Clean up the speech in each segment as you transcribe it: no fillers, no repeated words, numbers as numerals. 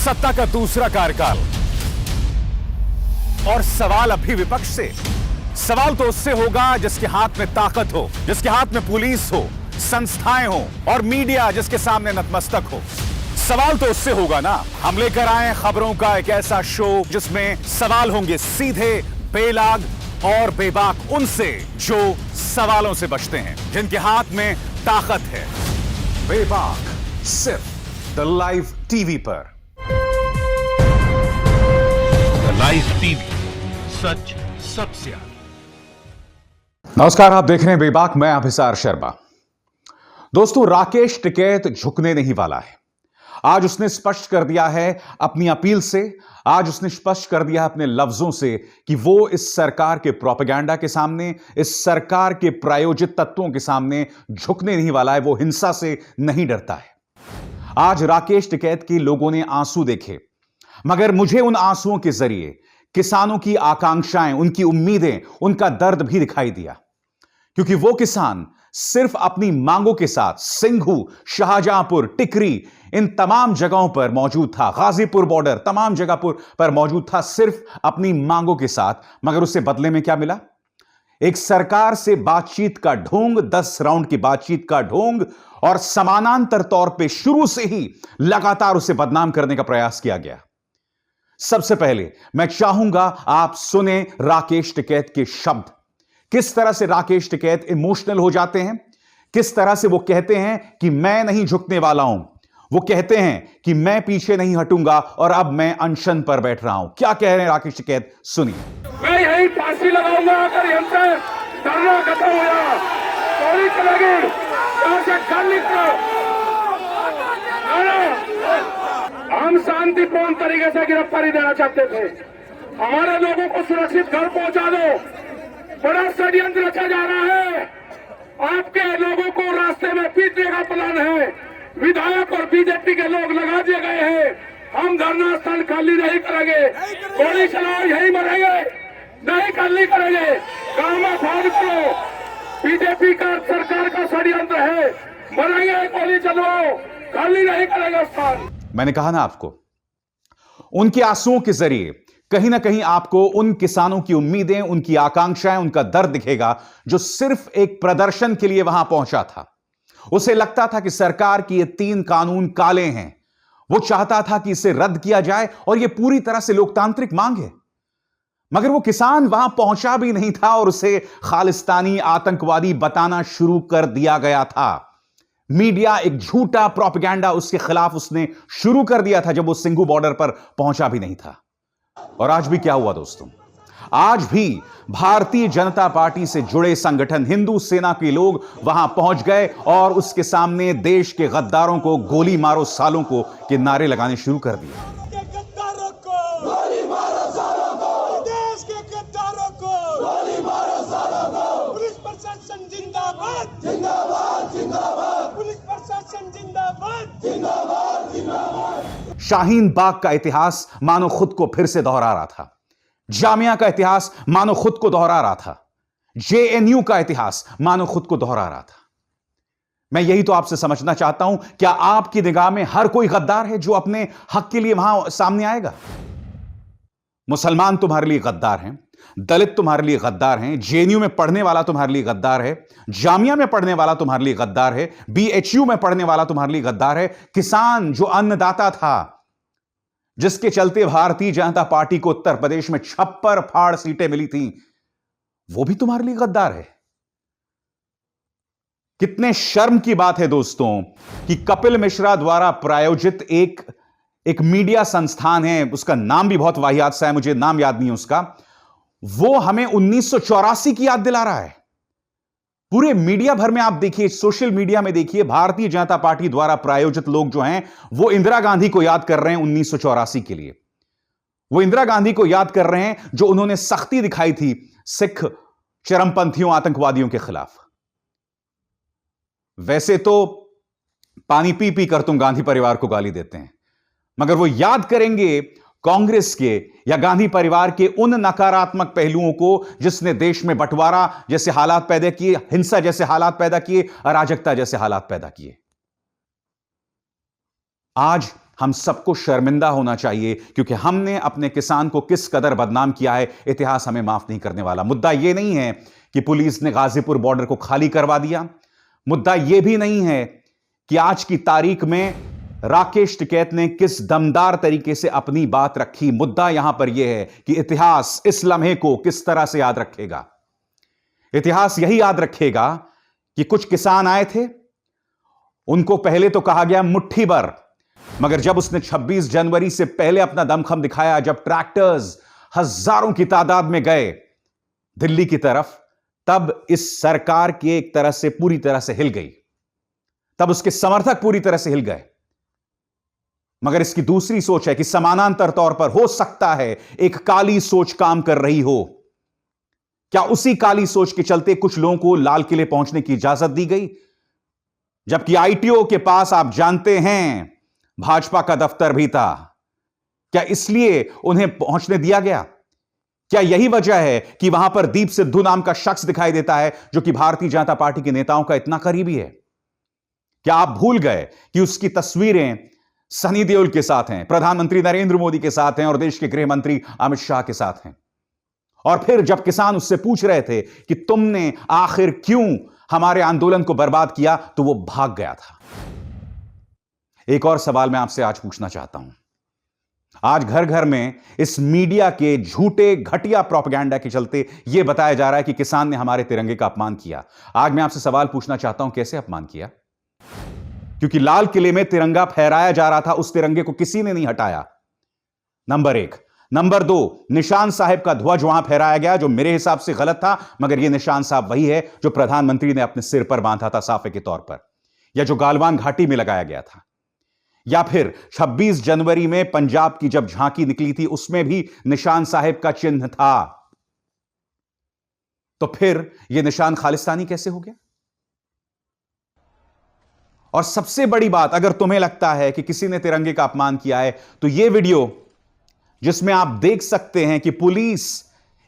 सत्ता का दूसरा कार्यकाल और सवाल अभी विपक्ष से। सवाल तो उससे होगा जिसके हाथ में ताकत हो, जिसके हाथ में पुलिस हो, संस्थाएं हो और मीडिया जिसके सामने नतमस्तक हो। सवाल तो उससे होगा ना। हम लेकर आए खबरों का एक ऐसा शो जिसमें सवाल होंगे सीधे, बेलाग और बेबाक उनसे जो सवालों से बचते हैं, जिनके हाथ में ताकत है। बेबाक सिर्फ द लाइव टीवी पर। लाइव टीवी, सच सबसे आगे। नमस्कार, आप देख रहे हैं बेबाक, मैं अभिसार शर्मा। दोस्तों, राकेश टिकैत झुकने नहीं वाला है। आज उसने स्पष्ट कर दिया है अपनी अपील से, आज उसने स्पष्ट कर दिया है अपने लफ्जों से कि वो इस सरकार के प्रोपेगेंडा के सामने, इस सरकार के प्रायोजित तत्वों के सामने झुकने नहीं वाला है। वो हिंसा से नहीं डरता है। आज राकेश टिकैत के लोगों ने आंसू देखे, मगर मुझे उन आंसुओं के जरिए किसानों की आकांक्षाएं, उनकी उम्मीदें, उनका दर्द भी दिखाई दिया। क्योंकि वो किसान सिर्फ अपनी मांगों के साथ सिंघू, शाहजहांपुर, टिकरी, इन तमाम जगहों पर मौजूद था, गाजीपुर बॉर्डर, तमाम जगह पर मौजूद था सिर्फ अपनी मांगों के साथ। मगर उससे बदले में क्या मिला? एक सरकार से बातचीत का ढोंग, 10 राउंड की बातचीत का ढोंग, और समानांतर तौर पे शुरू से ही लगातार उसे बदनाम करने का प्रयास किया गया। सबसे पहले मैं चाहूंगा आप सुने राकेश टिकैत के शब्द। किस तरह से राकेश टिकैत इमोशनल हो जाते हैं, किस तरह से वो कहते हैं कि मैं नहीं झुकने वाला हूं। वो कहते हैं कि मैं पीछे नहीं हटूंगा और अब मैं अनशन पर बैठ रहा हूं। क्या कह रहे हैं राकेश टिकैत, सुनिए। मैं यही फांसी लगाऊंगा अगर हमसे धरना खत्म हुआ, गोली चलेगी, यहां से घर निकलो। हम शांतिपूर्ण तरीके से गिरफ्तारी देना चाहते थे। हमारे लोगों को सुरक्षित घर पहुंचा दो। बड़ा षड्यंत्र रचा जा रहा है। आपके लोगों को रास्ते में पीटने का प्लान है। विधायक और बीजेपी के लोग लगा दिए गए हैं। हम धरना स्थल खाली नहीं करेंगे। गोली चलाओ, यही मरेंगे, नहीं खाली करेंगे। गांव में फाड़ करो। बीजेपी का सरकार का षड्यंत्र है। मरेंगे, गोली चलाओ, खाली नहीं करेंगे स्थान। मैंने कहा ना आपको, उनके आंसुओं के जरिए कहीं ना कहीं आपको उन किसानों की उम्मीदें, उनकी आकांक्षाएं, उनका दर्द दिखेगा जो सिर्फ एक प्रदर्शन के लिए वहां पहुंचा था। उसे लगता था कि सरकार की ये 3 कानून काले हैं। वो चाहता था कि इसे रद्द किया जाए और यह पूरी तरह से लोकतांत्रिक मांग है। मगर वो किसान वहां पहुंचा भी नहीं था और उसे खालिस्तानी आतंकवादी बताना शुरू कर दिया गया था। मीडिया एक झूठा प्रोपेगेंडा उसके खिलाफ उसने शुरू कर दिया था जब वो सिंघू बॉर्डर पर पहुंचा भी नहीं था। और आज भी क्या हुआ दोस्तों? आज भी भारतीय जनता पार्टी से जुड़े संगठन, हिंदू सेना के लोग वहां पहुंच गए और उसके सामने देश के गद्दारों को गोली मारो सालों को के नारे लगाने शुरू कर दिए। गद्दारों को गोली मारो सालों को, देश के गद्दारों को गोली मारो सालों को। पुलिस प्रशासन जिंदाबाद, जिंदाबाद, जिंदाबाद। पुलिस प्रशासन जिंदाबाद, जिंदाबाद, जिंदाबाद। शाहीन बाग का इतिहास मानो खुद को फिर से दोहरा रहा था। जामिया का इतिहास मानो खुद को दोहरा रहा था। जेएनयू का इतिहास मानो खुद को दोहरा रहा था। मैं यही तो आपसे समझना चाहता हूं, क्या आपकी निगाह में हर कोई गद्दार है जो अपने हक के लिए वहां सामने आएगा? मुसलमान तुम्हारे लिए गद्दार हैं, दलित तुम्हारे लिए गद्दार हैं, जेएनयू में पढ़ने वाला तुम्हारे लिए गद्दार है, जामिया में पढ़ने वाला तुम्हारे लिए गद्दार है, बीएचयू में पढ़ने वाला तुम्हारे लिए गद्दार है। किसान जो अन्नदाता था, जिसके चलते भारतीय जनता पार्टी को उत्तर प्रदेश में 56 फाड़ सीटें मिली थीं, वो भी तुम्हारे लिए गद्दार है। कितने शर्म की बात है दोस्तों कि कपिल मिश्रा द्वारा प्रायोजित एक मीडिया संस्थान है, उसका नाम भी बहुत वाहियात सा है, मुझे नाम याद नहीं है उसका, वो हमें 1984 की याद दिला रहा है। पूरे मीडिया भर में आप देखिए, सोशल मीडिया में देखिए, भारतीय जनता पार्टी द्वारा प्रायोजित लोग जो हैं वो इंदिरा गांधी को याद कर रहे हैं 1984 के लिए। वो इंदिरा गांधी को याद कर रहे हैं जो उन्होंने सख्ती दिखाई थी सिख चरमपंथियों, आतंकवादियों के खिलाफ। वैसे तो पानी पी पी कर तुम गांधी परिवार को गाली देते हैं, मगर वो याद करेंगे कांग्रेस के या गांधी परिवार के उन नकारात्मक पहलुओं को जिसने देश में बंटवारा जैसे हालात पैदा किए, हिंसा जैसे हालात पैदा किए, अराजकता जैसे हालात पैदा किए। आज हम सबको शर्मिंदा होना चाहिए, क्योंकि हमने अपने किसान को किस कदर बदनाम किया है, इतिहास हमें माफ नहीं करने वाला। मुद्दा यह नहीं है कि पुलिस ने गाजीपुर बॉर्डर को खाली करवा दिया, मुद्दा यह भी नहीं है कि आज की तारीख में राकेश टिकैत ने किस दमदार तरीके से अपनी बात रखी। मुद्दा यहां पर यह है कि इतिहास इस लम्हे को किस तरह से याद रखेगा। इतिहास यही याद रखेगा कि कुछ किसान आए थे, उनको पहले तो कहा गया मुट्ठी भर, मगर जब उसने 26 जनवरी से पहले अपना दमखम दिखाया, जब ट्रैक्टर्स हजारों की तादाद में गए दिल्ली की तरफ, तब इस सरकार की एक तरह से पूरी तरह से हिल गई, तब उसके समर्थक पूरी तरह से हिल गए। मगर इसकी दूसरी सोच है कि समानांतर तौर पर हो सकता है एक काली सोच काम कर रही हो। क्या उसी काली सोच के चलते कुछ लोगों को लाल किले पहुंचने की इजाजत दी गई, जबकि आईटीओ के पास आप जानते हैं भाजपा का दफ्तर भी था? क्या इसलिए उन्हें पहुंचने दिया गया? क्या यही वजह है कि वहां पर दीप सिद्धू नाम का शख्स दिखाई देता है जो कि भारतीय जनता पार्टी के नेताओं का इतना करीबी है? क्या आप भूल गए कि उसकी तस्वीरें सनी देओल के साथ हैं, प्रधानमंत्री नरेंद्र मोदी के साथ हैं और देश के गृह मंत्री अमित शाह के साथ हैं? और फिर जब किसान उससे पूछ रहे थे कि तुमने आखिर क्यों हमारे आंदोलन को बर्बाद किया, तो वो भाग गया था। एक और सवाल मैं आपसे आज पूछना चाहता हूं। आज घर घर में इस मीडिया के झूठे घटिया प्रोपेगेंडा के चलते यह बताया जा रहा है कि किसान ने हमारे तिरंगे का अपमान किया। आज मैं आपसे सवाल पूछना चाहता हूं, कैसे अपमान किया? क्योंकि लाल किले में तिरंगा फहराया जा रहा था, उस तिरंगे को किसी ने नहीं हटाया, नंबर एक। नंबर दो, निशान साहब का ध्वज वहां फहराया गया, जो मेरे हिसाब से गलत था, मगर यह निशान साहब वही है जो प्रधानमंत्री ने अपने सिर पर बांधा था साफे के तौर पर, या जो गालवान घाटी में लगाया गया था। या फिर 26 जनवरी में पंजाब की जब झांकी निकली थी, उसमें भी निशान साहब का चिन्ह था। तो फिर यह निशान खालिस्तानी कैसे हो गया? और सबसे बड़ी बात, अगर तुम्हें लगता है कि किसी ने तिरंगे का अपमान किया है, तो यह वीडियो जिसमें आप देख सकते हैं कि पुलिस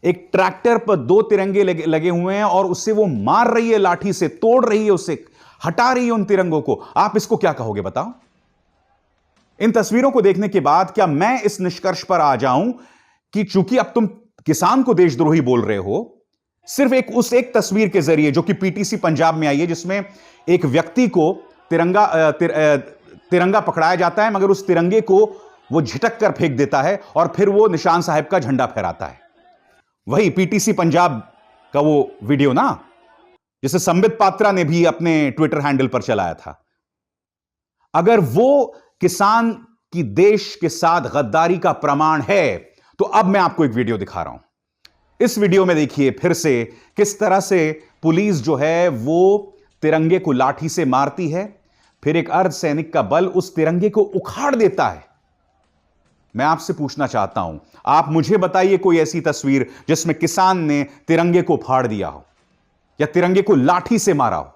एक ट्रैक्टर पर 2 तिरंगे लगे हुए हैं और उससे वो मार रही है, लाठी से तोड़ रही है, उसे हटा रही है उन तिरंगों को, आप इसको क्या कहोगे बताओ? इन तस्वीरों को देखने के बाद क्या मैं इस निष्कर्ष पर आ जाऊं कि चूंकि अब तुम किसान को देशद्रोही बोल रहे हो, सिर्फ एक तस्वीर के जरिए जो कि पीटीसी पंजाब में आई है, जिसमें एक व्यक्ति को तिरंगा पकड़ाया जाता है, मगर उस तिरंगे को वो झिटक कर फेंक देता है और फिर वो निशान साहब का झंडा फहराता है। वही पीटीसी पंजाब का वो वीडियो ना, जिसे संबित पात्रा ने भी अपने ट्विटर हैंडल पर चलाया था। अगर वो किसान की देश के साथ गद्दारी का प्रमाण है, तो अब मैं आपको एक वीडियो दिखा रहा हूं। इस वीडियो में देखिए फिर से किस तरह से पुलिस जो है वो तिरंगे को लाठी से मारती है, फिर एक अर्धसैनिक का बल उस तिरंगे को उखाड़ देता है। मैं आपसे पूछना चाहता हूं, आप मुझे बताइए कोई ऐसी तस्वीर जिसमें किसान ने तिरंगे को फाड़ दिया हो या तिरंगे को लाठी से मारा हो।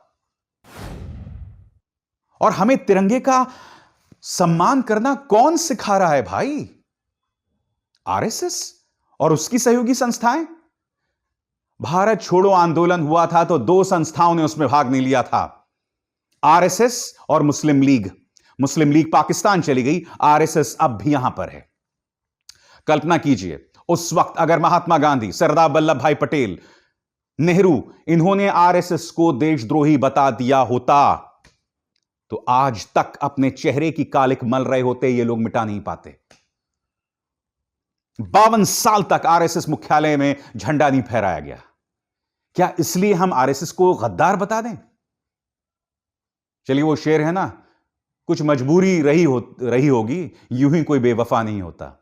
और हमें तिरंगे का सम्मान करना कौन सिखा रहा है भाई? आरएसएस और उसकी सहयोगी संस्थाएं। भारत छोड़ो आंदोलन हुआ था तो 2 संस्थाओं ने उसमें भाग नहीं लिया था, आरएसएस और मुस्लिम लीग। मुस्लिम लीग पाकिस्तान चली गई, आरएसएस अब भी यहां पर है। कल्पना कीजिए उस वक्त अगर महात्मा गांधी, सरदार वल्लभ भाई पटेल, नेहरू, इन्होंने आरएसएस को देशद्रोही बता दिया होता, तो आज तक अपने चेहरे की कालिक मल रहे होते, ये लोग मिटा नहीं पाते। 52 साल तक आरएसएस मुख्यालय में झंडा नहीं फहराया गया। क्या इसलिए हम आरएसएस को गद्दार बता दें? चलिए वो शेर है ना, कुछ मजबूरी रही होगी, यूं ही कोई बेवफा नहीं होता।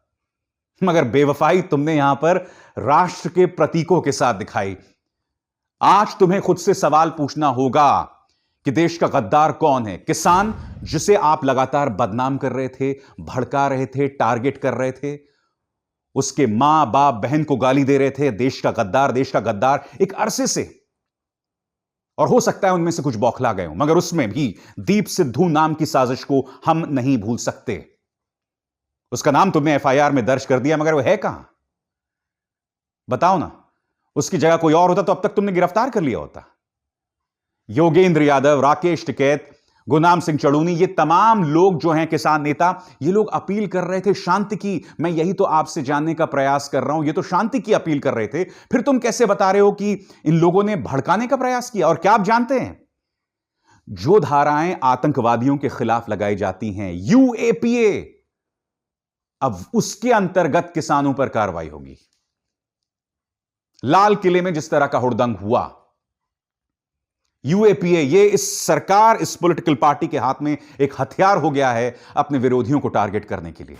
मगर बेवफाई तुमने यहां पर राष्ट्र के प्रतीकों के साथ दिखाई। आज तुम्हें खुद से सवाल पूछना होगा कि देश का गद्दार कौन है? किसान, जिसे आप लगातार बदनाम कर रहे थे, भड़का रहे थे, टारगेट कर रहे थे, उसके मां बाप बहन को गाली दे रहे थे, देश का गद्दार एक अरसे से। और हो सकता है उनमें से कुछ बौखला गए हों, मगर उसमें भी दीप सिद्धू नाम की साजिश को हम नहीं भूल सकते। उसका नाम तुमने एफआईआर में दर्ज कर दिया, मगर वो है कहां? बताओ ना, उसकी जगह कोई और होता तो अब तक तुमने गिरफ्तार कर लिया होता। योगेंद्र यादव, राकेश टिकैत, गुरनाम सिंह चड़ूनी, ये तमाम लोग जो हैं किसान नेता, ये लोग अपील कर रहे थे शांति की। मैं यही तो आपसे जानने का प्रयास कर रहा हूं, ये तो शांति की अपील कर रहे थे, फिर तुम कैसे बता रहे हो कि इन लोगों ने भड़काने का प्रयास किया? और क्या आप जानते हैं, जो धाराएं आतंकवादियों के खिलाफ लगाई जाती हैं, यूएपीए, अब उसके अंतर्गत किसानों पर कार्रवाई होगी। लाल किले में जिस तरह का हुड़दंग हुआ, यूएपीए, ये इस सरकार, इस पॉलिटिकल पार्टी के हाथ में एक हथियार हो गया है अपने विरोधियों को टारगेट करने के लिए।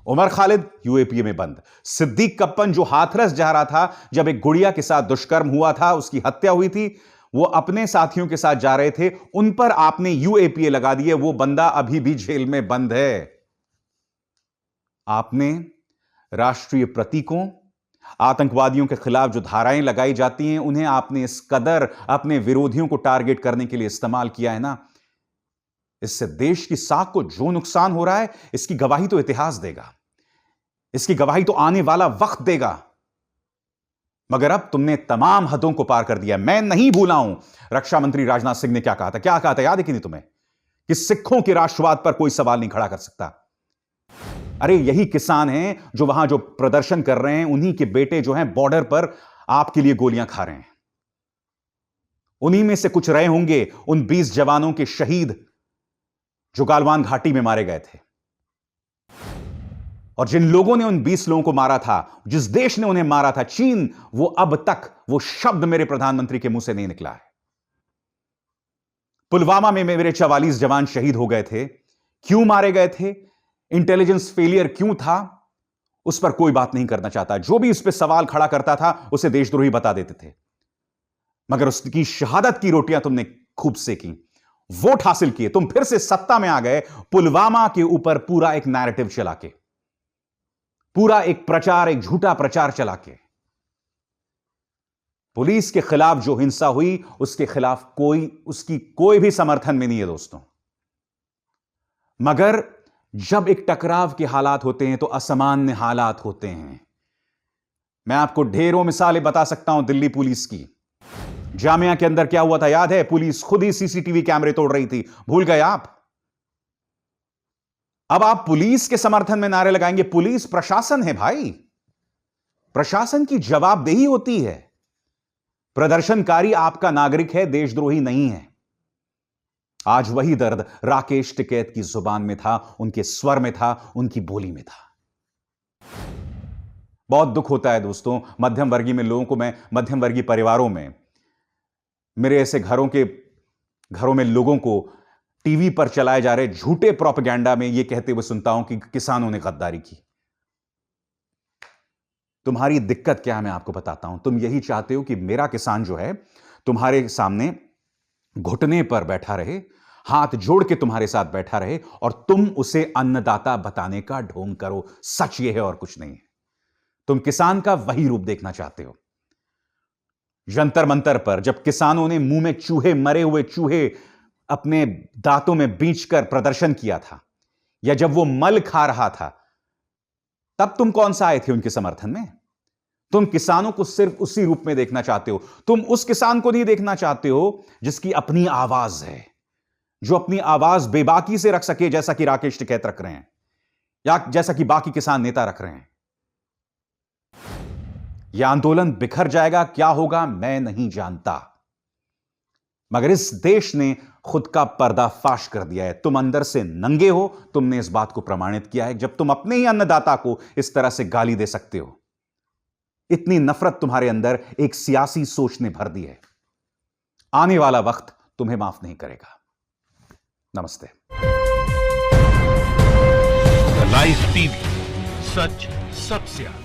उमर खालिद यूएपीए में बंद। सिद्दीक कप्पन जो हाथरस जा रहा था, जब एक गुड़िया के साथ दुष्कर्म हुआ था, उसकी हत्या हुई थी, वो अपने साथियों के साथ जा रहे थे, उन पर आपने यूएपीए लगा दिए। वो बंदा अभी भी जेल में बंद है। आपने राष्ट्रीय प्रतीकों, आतंकवादियों के खिलाफ जो धाराएं लगाई जाती हैं, उन्हें आपने इस कदर अपने विरोधियों को टारगेट करने के लिए इस्तेमाल किया है ना, इससे देश की साख को जो नुकसान हो रहा है, इसकी गवाही तो इतिहास देगा, इसकी गवाही तो आने वाला वक्त देगा। मगर अब तुमने तमाम हदों को पार कर दिया। मैं नहीं भूला हूं रक्षा मंत्री राजनाथ सिंह ने क्या कहा था। क्या कहा था याद है कि नहीं तुम्हें, कि सिखों के राष्ट्रवाद पर कोई सवाल नहीं खड़ा कर सकता। अरे यही किसान हैं जो वहां जो प्रदर्शन कर रहे हैं, उन्हीं के बेटे जो हैं बॉर्डर पर आपके लिए गोलियां खा रहे हैं। उन्हीं में से कुछ रहे होंगे उन 20 जवानों के शहीद जो गालवान घाटी में मारे गए थे। और जिन लोगों ने उन 20 लोगों को मारा था, जिस देश ने उन्हें मारा था, चीन, वो अब तक वो शब्द मेरे प्रधानमंत्री के मुंह से नहीं निकला है। पुलवामा में मेरे 44 जवान शहीद हो गए थे। क्यों मारे गए थे, इंटेलिजेंस फेलियर क्यों था, उस पर कोई बात नहीं करना चाहता। जो भी उस पर सवाल खड़ा करता था, उसे देशद्रोही बता देते थे। मगर उसकी शहादत की रोटियां तुमने खूब सेकी, वोट हासिल किए, तुम फिर से सत्ता में आ गए, पुलवामा के ऊपर पूरा एक नैरेटिव चला के, पूरा एक प्रचार, एक झूठा प्रचार चला के। पुलिस के खिलाफ जो हिंसा हुई, उसके खिलाफ उसकी कोई भी समर्थन में नहीं है दोस्तों। मगर जब एक टकराव के हालात होते हैं तो असामान्य हालात होते हैं। मैं आपको ढेरों मिसालें बता सकता हूं दिल्ली पुलिस की। जामिया के अंदर क्या हुआ था याद है? पुलिस खुद ही सीसीटीवी कैमरे तोड़ रही थी, भूल गए आप? अब आप पुलिस के समर्थन में नारे लगाएंगे। पुलिस प्रशासन है भाई, प्रशासन की जवाबदेही होती है। प्रदर्शनकारी आपका नागरिक है, देशद्रोही नहीं है। आज वही दर्द राकेश टिकैत की जुबान में था, उनके स्वर में था, उनकी बोली में था। बहुत दुख होता है दोस्तों, मध्यम वर्गीय में लोगों को, मैं मध्यम वर्गीय परिवारों में, मेरे ऐसे घरों में लोगों को टीवी पर चलाए जा रहे झूठे प्रोपेगेंडा में यह कहते हुए सुनता हूं कि किसानों ने गद्दारी की। तुम्हारी दिक्कत क्या है मैं आपको बताता हूं। तुम यही चाहते हो कि मेरा किसान जो है तुम्हारे सामने घुटने पर बैठा रहे, हाथ जोड़ के तुम्हारे साथ बैठा रहे, और तुम उसे अन्नदाता बताने का ढोंग करो। सच यह है और कुछ नहीं है। तुम किसान का वही रूप देखना चाहते हो। जंतर मंतर पर जब किसानों ने मुंह में चूहे, मरे हुए चूहे अपने दांतों में बींचकर प्रदर्शन किया था, या जब वो मल खा रहा था, तब तुम कौन सा आए थे उनके समर्थन में? तुम किसानों को सिर्फ उसी रूप में देखना चाहते हो। तुम उस किसान को नहीं देखना चाहते हो जिसकी अपनी आवाज है, जो अपनी आवाज बेबाकी से रख सके, जैसा कि राकेश टिकैत रख रहे हैं, या जैसा कि बाकी किसान नेता रख रहे हैं। यह आंदोलन बिखर जाएगा, क्या होगा मैं नहीं जानता, मगर इस देश ने खुद का पर्दाफाश कर दिया है। तुम अंदर से नंगे हो। तुमने इस बात को प्रमाणित किया है जब तुम अपने ही अन्नदाता को इस तरह से गाली दे सकते हो। इतनी नफरत तुम्हारे अंदर एक सियासी सोच ने भर दी है। आने वाला वक्त तुम्हें माफ नहीं करेगा। नमस्ते। लाइव टीवी, सच सबसे आगे।